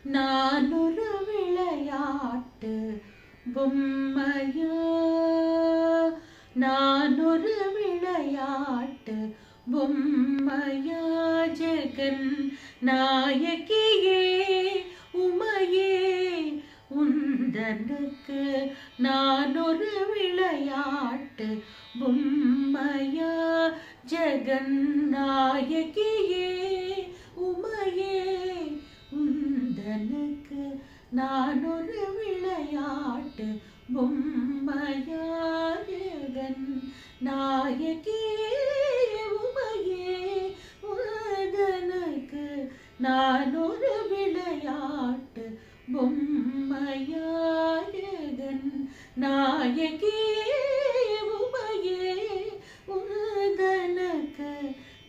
நான் ஒரு விளையாட்டு பொம்மையா, நான் ஒரு விளையாட்டு பொம்மையா, ஜெகன் நாயகியே உமையே உந்தனுக்கு நான் ஒரு விளையாட்டு பொம்மையா, ஜெகன் நாயகியே உமையே உந்தனுக்கு நான் ஒரு விளையாட்டு பொம்மையா, ஜெகன் நாயகியே உமையே உந்தனுக்கு நான் ஒரு விளையாட்டு பொம்மையா, ஜெகன் நாயகியே உமையே உந்தனுக்கு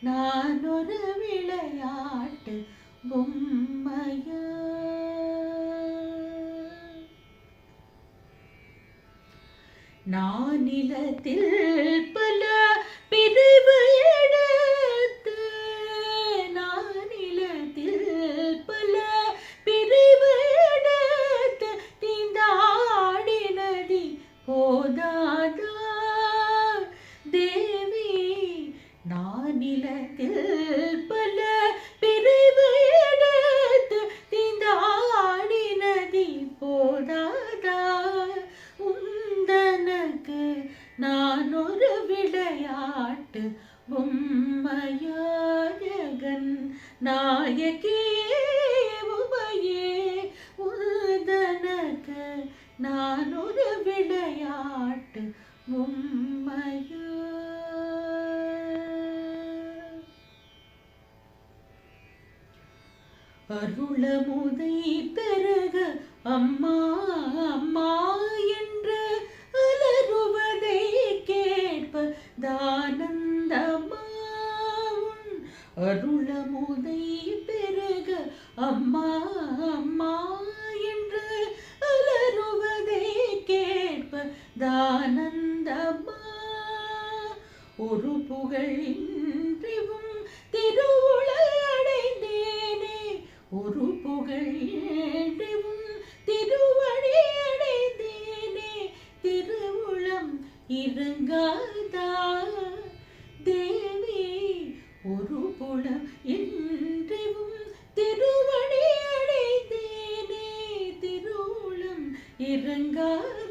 நான் ஒரு விளையாட்டு பொம்மையா. நானிலத்தில் பல பிரிவு எடுத்து, நானிலத்தில் பல பிரிவு எடுத்து தீண்டாடி நதி போதாதா தேவி, நானிலத்தில் பல பிரிவு எடுத்து தீண்டாடி நதி போதாதா, உந்தனுக்கு நான் ஒரு விளையாட்டு பொம்மையா, ஜெகன் நாயகியே உமையே உந்தனுக்கு நான் ஒரு விளையாட்டு பொம்மையா. அருளமுதை பெருக அம்மா அம்மா என்று அலறுவதை கேட்பதானந்தமா, அருளமுதை பெருக அம்மா அம்மா என்று அலறுவதை கேட்பதானந்தமா, ஒரு புகழின்றிவும் திருவுளை அடைந்தேனே, ஒரு புகழின்றிவும் திருவடி அடைந்தேனே, திருவுளம் இருங்காதா தேவி, ஒரு புலம் இன்றிவும் திருவடி அடைந்தேனே, திருவுளம் இருங்காதா